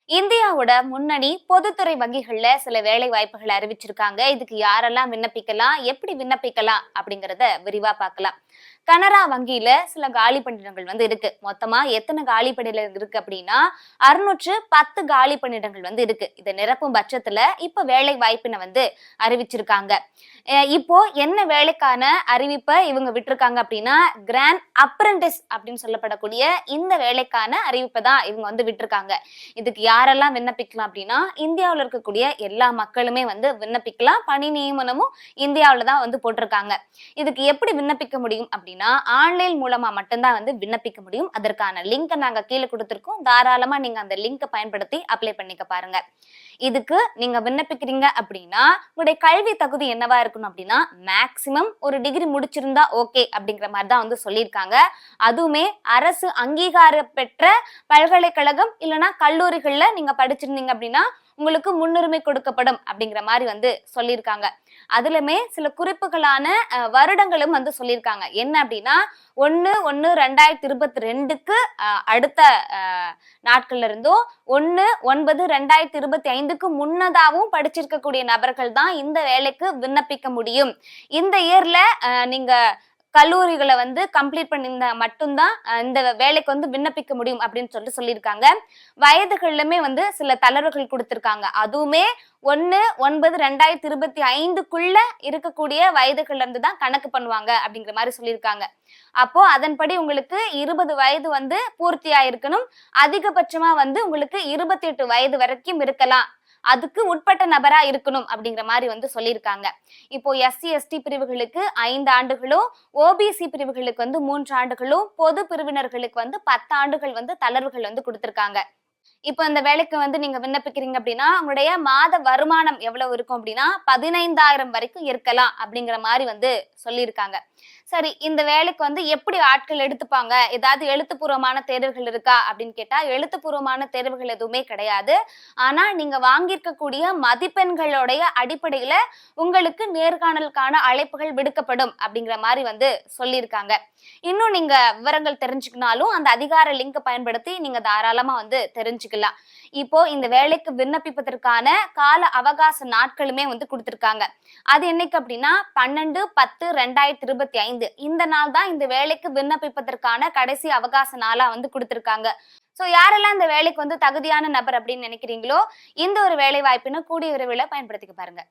இந்தியாவோட முன்னணி பொதுத்துறை வங்கிகள்ல சில வேலை வாய்ப்புகள் அறிவிச்சிருக்காங்க. இதுக்கு யாரெல்லாம் விண்ணப்பிக்கலாம், எப்படி விண்ணப்பிக்கலாம் அப்படிங்கறத விரிவா பார்க்கலாம். கனரா வங்கியில சில காலி பணியிடங்கள் இருக்கு. மொத்தமா எத்தனை காலி பணியிடங்கள் இருக்கு அப்படின்னா 610 காலி பணியிடங்கள் இருக்கு. இதை நிரப்பும் பட்சத்துல இப்ப வேலை வாய்ப்பினை அறிவிச்சிருக்காங்க. இப்போ என்ன வேலைக்கான அறிவிப்பை இவங்க விட்டுருக்காங்க அப்படின்னா கிராண்ட் அப்ரண்டிஸ் அப்படின்னு சொல்லப்படக்கூடிய இந்த வேலைக்கான அறிவிப்பை தான் இவங்க விட்டுருக்காங்க. இதுக்கு யாரெல்லாம் விண்ணப்பிக்கலாம் அப்படின்னா இந்தியாவில் இருக்கக்கூடிய எல்லா மக்களுமே விண்ணப்பிக்கலாம். பணி நியமனமும் இந்தியாவில தான் போட்டிருக்காங்க. இதுக்கு எப்படி விண்ணப்பிக்க முடியும் அப்படின்னா ஆன்லைன் மூலமா மட்டும்தான் விண்ணப்பிக்க முடியும். அதற்கான லிங்க் நாங்க கீழே கொடுத்திருக்கோம். தாராளமா நீங்க அந்த லிங்கை பயன்படுத்தி அப்ளை பண்ணிக்க பாருங்க. இதுக்கு நீங்க விண்ணப்பிக்கிறீங்க அப்படின்னா உங்களுடைய கல்வி தகுதி என்னவா இருக்கணும் அப்படின்னா மேக்சிமம் ஒரு டிகிரி முடிச்சிருந்தா ஓகே அப்படிங்கிற மாதிரி தான் சொல்லியிருக்காங்க. அதுவுமே அரசு அங்கீகார பெற்ற பல்கலைக்கழகம் இல்லைன்னா கல்லூரிகள்ல நீங்க படிச்சிருந்தீங்க அப்படின்னா உங்களுக்கு முன்னுரிமை கொடுக்கப்படும் அப்படிங்கிற மாதிரி சொல்லியிருக்காங்க. அதுலமே சில குறிப்புகளான வருடங்களும் சொல்லியிருக்காங்க. என்ன அப்படின்னா 1/1/2022 அடுத்த நாட்கள்ல இருந்தோ 1/9/2025 முன்னதாகவும் படிச்சிருக்கக்கூடிய நபர்கள் தான் இந்த வேலைக்கு விண்ணப்பிக்க முடியும். இந்த இயர்ல நீங்க கல்லூரிகளை கம்ப்ளீட் பண்ணியிருந்தா மட்டும்தான் இந்த வேலைக்கு விண்ணப்பிக்க முடியும் அப்படின்னு சொல்லியிருக்காங்க. வயதுகளிலுமே சில தளர்வுகள் கொடுத்திருக்காங்க. அதுவுமே 1/9/2025 இருக்கக்கூடிய வயதுகள்ல இருந்து தான் கணக்கு பண்ணுவாங்க அப்படிங்கிற மாதிரி சொல்லியிருக்காங்க. அப்போ அதன்படி உங்களுக்கு 20 வயது பூர்த்தி ஆயிருக்கணும். அதிகபட்சமா உங்களுக்கு 28 வயது வரைக்கும் இருக்கலாம். அதுக்கு உட்பட்ட நபரா இருக்கணும் அப்படிங்கிற மாதிரி சொல்லியிருக்காங்க. இப்போ SC ST பிரிவுகளுக்கு 5 ஆண்டுகளும், OBC பிரிவுகளுக்கு 3 ஆண்டுகளும், பொது பிரிவினர்களுக்கு 10 ஆண்டுகள் தளர்வுகள் கொடுத்திருக்காங்க. இப்போ இந்த வேலைக்கு நீங்க விண்ணப்பிக்கிறீங்க அப்படின்னா உங்களுடைய மாத வருமானம் எவ்வளவு இருக்கும் அப்படின்னா 15,000 வரைக்கும் இருக்கலாம் அப்படிங்கிற மாதிரி சொல்லியிருக்காங்க. சரி, இந்த வேலைக்கு எப்படி ஆட்கள் எடுத்துப்பாங்க, ஏதாவது எழுத்துப்பூர்வமான தேர்வுகள் இருக்கா அப்படின்னு கேட்டா எழுத்துப்பூர்வமான தேர்வுகள் எதுவுமே கிடையாது. ஆனா நீங்க வாங்கியிருக்கக்கூடிய மதிப்பெண்களுடைய அடிப்படையில உங்களுக்கு நேர்காணலுக்கான அழைப்புகள் விடுக்கப்படும் அப்படிங்கிற மாதிரி சொல்லியிருக்காங்க. இன்னும் நீங்க விவரங்கள் தெரிஞ்சுக்கினாலும் அந்த அதிகார லிங்க் பயன்படுத்தி நீங்க தாராளமா தெரிஞ்சுக்கலாம். இப்போ இந்த வேலைக்கு விண்ணப்பிப்பதற்கான கால அவகாச நாட்களுமே கொடுத்திருக்காங்க. அது என்னைக்கு அப்படின்னா 12/10/2025 இந்த நாள் தான் இந்த வேலைக்கு விண்ணப்பிப்பதற்கான கடைசி அவகாச நாளா கொடுத்திருக்காங்க. சோ யாரெல்லாம் இந்த வேலைக்கு தகுதியான நபர் அப்படின்னு நினைக்கிறீங்களோ இந்த ஒரு வேலை வாய்ப்பினை கூடிய விரைவில் பயன்படுத்திக்க பாருங்க.